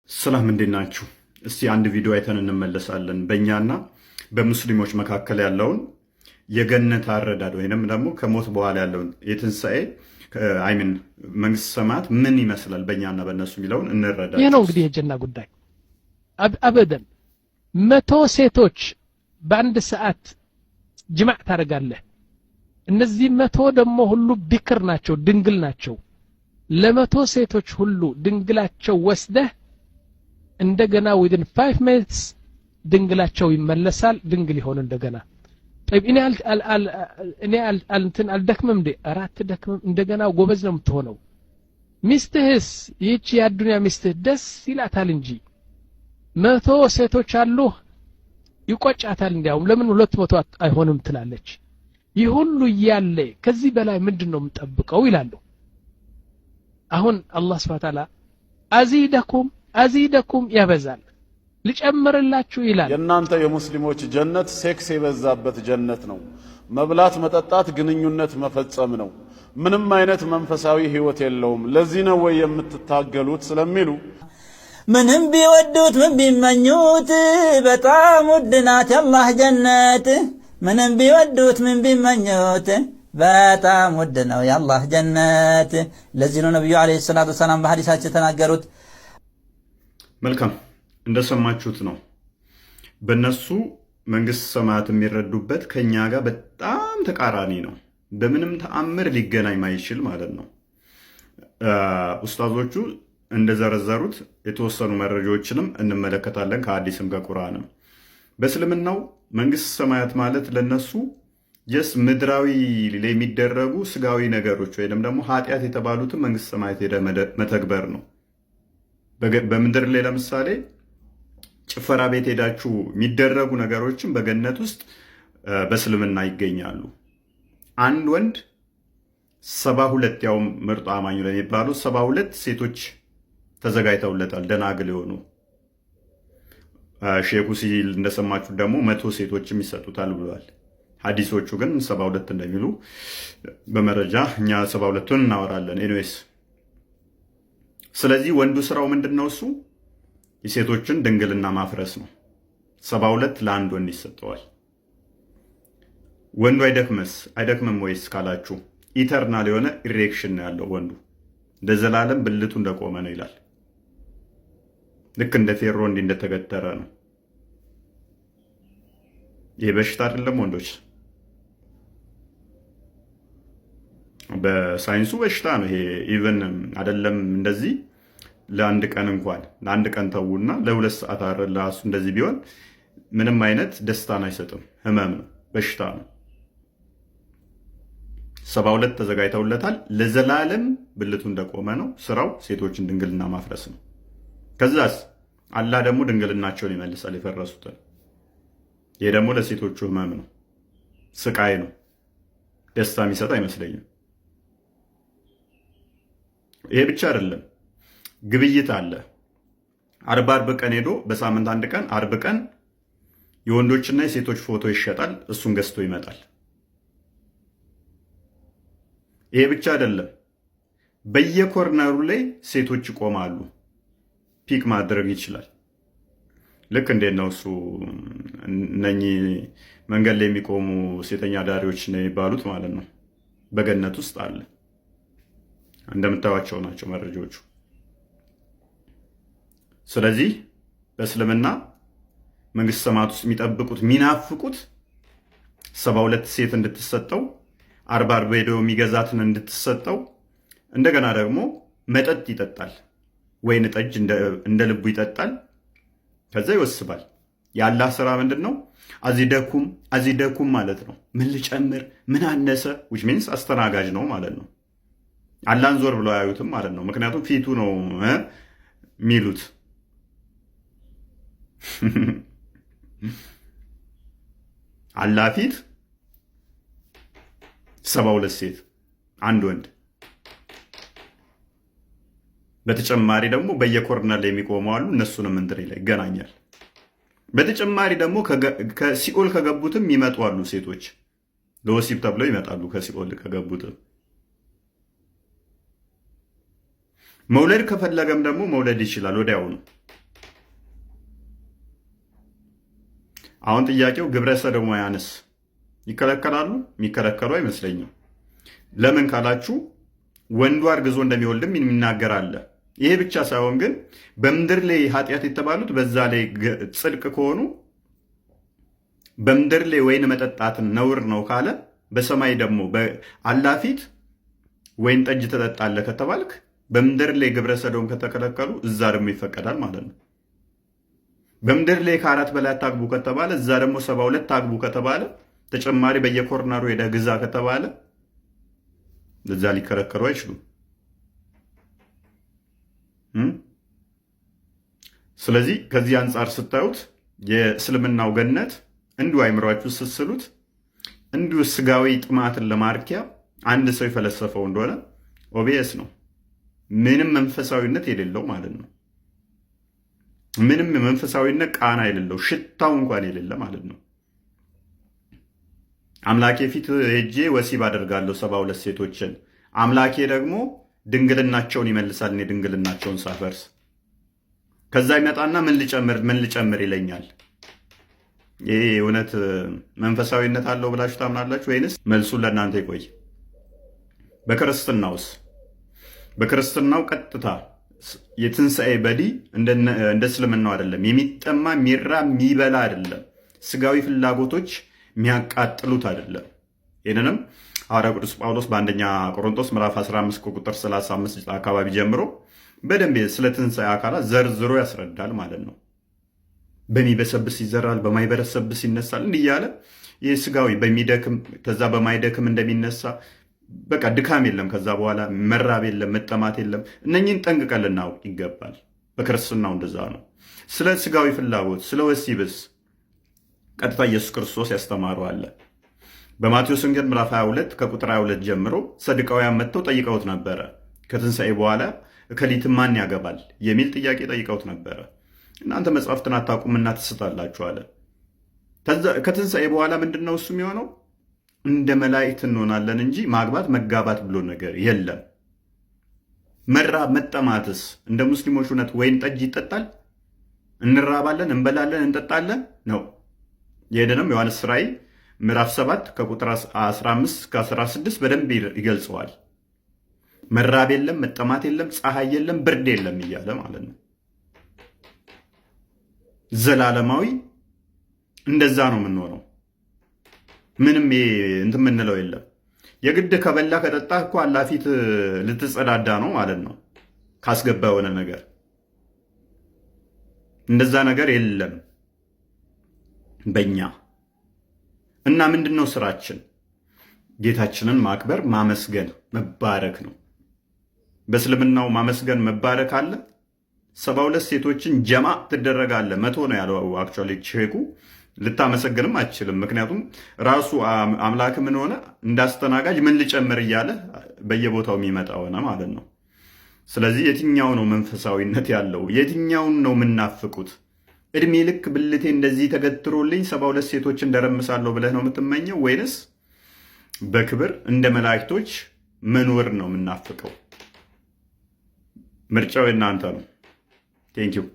ሰላም እንዴት ናችሁ? እስቲ አንድ ቪዲዮ አይተን እንመለሳለን። በእኛና በሙስሊሞች መካከል ያለውን የገነት አረዳድ ወይንም ደግሞ ከሞት በኋላ ያለውን የትንሣኤ አይምን መንግስት ሰማያት ምን ይመስላል በእኛና በእነሱ የሚለውን እንረዳ። ይህ ነው እንግዲህ የጀና ጉዳይ። አበደን 100 ሴቶች በአንድ ሰዓት ጅማዕ ታደርጋለህ። እነዚህ 100 ደግሞ ሁሉ ቢክር ናቸው፣ ድንግል ናቸው። ለ100 ሴቶች ሁሉ ድንግላቸው ወስደህ እንደገና within 5 minutes ድንግላቸው ይመለሳል፣ ድንግል ይሆን እንደገና። طيب እኔ አልደክምም እንዴ? አራት ደክምም እንደገና ጎበዝ ነው የምትሆነው። ሚስትህስ ይህች የአዱንያ ሚስትህ ደስ ይላታል እንጂ 100 ሴቶች አሉ ይቆጫታል። እንዲያውም ለምን 200 አይሆንም ትላለች። ይህ ሁሉ እያለ ከዚህ በላይ ምንድነው የምጠብቀው ይላሉ። አሁን አላህ Subhanahu Ta'ala አዚደኩም ያበዛል፣ ልጨምርላችሁ ይላል። የእናንተ የሙስሊሞች ጀነት ሴክስ የበዛበት ጀነት ነው። መብላት፣ መጠጣት፣ ግንኙነት መፈጸም ነው። ምንም አይነት መንፈሳዊ ህይወት የለውም። ለዚህ ነው ወይ የምትታገሉት ስለሚሉ ምንም ቢወዱት ምን ቢመኙት በጣም ውድ ናት የአላህ ጀነት። ምንም ቢወዱት ምን ቢመኙት በጣም ውድ ነው የአላህ ጀነት። ለዚህ ነው ነብዩ አለይሂ ሰላቱ ሰላም በሐዲሳቸው ተናገሩት። መልካም እንደሰማችሁት ነው። በእነሱ መንግስት ሰማያት የሚረዱበት ከኛ ጋር በጣም ተቃራኒ ነው። በምንም ተአምር ሊገናኝ ማይችል ማለት ነው። ኡስታዞቹ እንደዘረዘሩት የተወሰኑ መረጃዎችንም እንመለከታለን ከሐዲስም ከቁርአንም። በእስልምናው መንግስት ሰማያት ማለት ለነሱ ምድራዊ ላይ የሚደረጉ ስጋዊ ነገሮች ወይንም ደግሞ ኃጢአት የተባሉትን መንግስት ሰማያት ሄደ መተግበር ነው። በምድር ላይ ለምሳሌ ጭፈራ ቤት ሄዳችሁ የሚደረጉ ነገሮችን በገነት ውስጥ በእስልምና ይገኛሉ። አንድ ወንድ 72 ያው ምርጡ አማኙ ለሚባሉ 72 ሴቶች ተዘጋጅተውለታል፣ ደናግል የሆኑ። ሼኹ ሲል እንደሰማችሁ ደግሞ 100 ሴቶችም ይሰጡታል ብሏል። ሐዲሶቹ ግን 72 እንደሚሉ በመረጃ እኛ 72ቱን እናወራለን። ኤኒዌይስ ስለዚህ ወንዱ ስራው ምንድነው? እሱ የሴቶችን ድንግልና ማፍረስ ነው። 72 ለአንድ ወንድ ይሰጠዋል። ወንዱ አይደክምም ወይስ ካላችሁ ኢተርናል የሆነ ኢሬክሽን ነው ያለው ወንዱ። ለዘላለም ብልቱ እንደቆመ ነው ይላል። ልክ እንደ ፌሮ እንደተገተረ ነው። ይሄ በሽታ አይደለም ወንዶች፣ በሳይንሱ በሽታ ነው ይሄ። ኢቨን አይደለም እንደዚህ ለአንድ ቀን እንኳን ለአንድ ቀን ተውና ለ2 ሰዓት አረላሱ እንደዚህ ቢሆን ምንም አይነት ደስታን አይሰጥም። ህመም ነው፣ በሽታ ነው። 72 ተዘጋጅተውለታል። ለዘላለም ብልቱ እንደቆመ ነው። ስራው ሴቶችን ድንግልና ማፍረስ ነው። ከዛስ አላህ ደግሞ ድንግልናቸውን ይመልሳል የፈረሱትን። ይሄ ደግሞ ለሴቶቹ ህመም ነው፣ ስቃይ ነው። ደስታ የሚሰጥ አይመስለኝም። ይሄ ብቻ አይደለም፣ ግብይት አለ። አርብ ቀን ሄዶ በሳምንት አንድ ቀን አርብ ቀን የወንዶችና የሴቶች ፎቶ ይሸጣል። እሱን ገዝቶ ይመጣል። ይሄ ብቻ አይደለም፣ በየኮርነሩ ላይ ሴቶች ይቆማሉ። ፒክ ማድረግ ይችላል። ልክ እንዴት ነው እሱ እነኚህ መንገድ ላይ የሚቆሙ ሴተኛ ዳሪዎች ነው የሚባሉት ማለት ነው። በገነት ውስጥ አለ። እንደምታዩቸው ናቸው መረጃዎቹ። ስለዚህ በእስልምና መንግስት ሰማያት ውስጥ የሚጠብቁት የሚናፍቁት 72 ሴት እንድትሰጠው፣ 40 ሄዶ የሚገዛትን እንድትሰጠው፣ እንደገና ደግሞ መጠጥ ይጠጣል። ወይን ጠጅ እንደ ልቡ ይጠጣል። ከዛ ይወስባል። የአላህ ስራ ምንድን ነው? አዚደኩም ማለት ነው። ምን ልጨምር፣ ምን አነሰ? which means አስተናጋጅ ነው ማለት ነው። አላህን ዞር ብለው አያዩትም ማለት ነው። ምክንያቱም ፊቱ ነው የሚሉት። አላህ ፊት 72 ሴት፣ አንድ ወንድ። በተጨማሪ ደግሞ በየኮርነር ላይ የሚቆሙ አሉ። እነሱንም እንትን ላይ ይገናኛል። በተጨማሪ ደግሞ ከሲኦል ከገቡትም ይመጡ አሉ። ሴቶች ለወሲብ ተብለው ይመጣሉ ከሲኦል ከገቡትም። መውለድ ከፈለገም ደግሞ መውለድ ይችላል ወዲያውኑ። አሁን ጥያቄው ግብረ ሰዶማውያንስ ይከለከላሉ? የሚከለከሉ አይመስለኝም። ለምን ካላችሁ ወንዱ አርግዞ እንደሚወልድም የሚናገር አለ። ይሄ ብቻ ሳይሆን ግን በምድር ላይ ኃጢአት የተባሉት በዛ ላይ ጽድቅ ከሆኑ በምድር ላይ ወይን መጠጣትን ነውር ነው ካለ በሰማይ ደግሞ በአላህ ፊት ወይን ጠጅ ትጠጣለህ ከተባልክ በምድር ላይ ግብረ ሰዶም ከተከለከሉ እዛ ደግሞ ይፈቀዳል ማለት ነው። በምድር ላይ ከ4 በላይ አታግቡ ከተባለ እዛ ደግሞ 72 አግቡ ከተባለ ተጨማሪ በየኮርነሩ ሄደህ ግዛ ከተባለ እዛ ሊከለከሉ አይችሉም። ስለዚህ ከዚህ አንጻር ስታዩት የእስልምናው ገነት እንዲሁ አይምሯችሁ ስትስሉት እንዲሁ ስጋዊ ጥማትን ለማርኪያ አንድ ሰው የፈለሰፈው እንደሆነ ኦቢየስ ነው። ምንም መንፈሳዊነት የሌለው ማለት ነው። ምንም መንፈሳዊነት ቃና የሌለው ሽታው እንኳን የሌለ ማለት ነው። አምላኬ ፊት ሄጄ ወሲብ አደርጋለሁ 72 ሴቶችን፣ አምላኬ ደግሞ ድንግልናቸውን ይመልሳል እኔ ድንግልናቸውን ሳፈርስ። ከዛ ይመጣና ምን ልጨምር ይለኛል። ይሄ እውነት መንፈሳዊነት አለው ብላችሁ ታምናላችሁ ወይንስ? መልሱን ለእናንተ ይቆይ። በክርስትናውስ? በክርስትናው ቀጥታ የትንሣኤ በዲ እንደ እስልምናው አይደለም። የሚጠማ የሚራ የሚበላ አይደለም። ስጋዊ ፍላጎቶች የሚያቃጥሉት አይደለም። ይህንንም ሐዋርያው ቅዱስ ጳውሎስ በአንደኛ ቆሮንቶስ ምዕራፍ 15 ቁጥር 35 አካባቢ ጀምሮ በደንብ ስለ ትንሣኤ አካላት ዘርዝሮ ያስረዳል ማለት ነው። በሚበሰብስ ይዘራል፣ በማይበረሰብስ ይነሳል። እንዲህ እያለ ይህ ስጋዊ በሚደክም ከዛ በማይደክም እንደሚነሳ በቃ ድካም የለም። ከዛ በኋላ መራብ የለም፣ መጠማት የለም። እነኝህን ጠንቅቀን ልናውቅ ይገባል። በክርስትናው እንደዛ ነው። ስለ ስጋዊ ፍላጎት ስለ ወሲብስ ቀጥታ ኢየሱስ ክርስቶስ ያስተማረው አለ። በማቴዎስ ወንጌል ምዕራፍ 22 ከቁጥር 22 ጀምሮ ሰዱቃውያን መጥተው ጠይቀውት ነበረ። ከትንሣኤ በኋላ እከሊትን ማን ያገባል የሚል ጥያቄ ጠይቀውት ነበረ። እናንተ መጽሐፍትን አታውቁምና ትስታላችሁ አለ። ከትንሣኤ በኋላ ምንድን ነው እሱ የሚሆነው? እንደ መላእክት እንሆናለን እንጂ ማግባት መጋባት ብሎ ነገር የለም። መራብ መጠማትስ እንደ ሙስሊሞች እውነት ወይን ጠጅ ይጠጣል? እንራባለን፣ እንበላለን፣ እንጠጣለን ነው። ይሄንንም ዮሐንስ ራእይ ምዕራፍ 7 ከቁጥር 15 እስከ 16 በደንብ ይገልጸዋል። መራብ የለም፣ መጠማት የለም፣ ፀሐይ የለም፣ ብርድ የለም እያለ ማለት ነው። ዘላለማዊ እንደዛ ነው የምንሆነው። ምንም እንትን የምንለው የለም። የግድ ከበላ ከጠጣ እኮ አላህ ፊት ልትጸዳዳ ነው ማለት ነው። ካስገባ የሆነ ነገር እንደዛ ነገር የለም በእኛ እና ምንድን ነው ስራችን? ጌታችንን ማክበር፣ ማመስገን፣ መባረክ ነው። በእስልምናው ማመስገን መባረክ አለ። 72 ሴቶችን ጀማ ትደረጋለ 100 ነው ያለው። አክቹዋሊ ሼኩ ልታመሰግንም አትችልም። ምክንያቱም ራሱ አምላክ ምን ሆነ እንዳስተናጋጅ ምን ልጨምር እያለ በየቦታው የሚመጣ ሆነ ማለት ነው። ስለዚህ የትኛው ነው መንፈሳዊነት ያለው? የትኛውን ነው የምናፍቁት? እድሜ ልክ ብልቴ እንደዚህ ተገትሮልኝ 72 ሴቶች እንደረምሳለሁ ብለህ ነው የምትመኘው? ወይንስ በክብር እንደ መላእክቶች መኖር ነው የምናፍቀው? ምርጫው የእናንተ ነው። ቴንኪው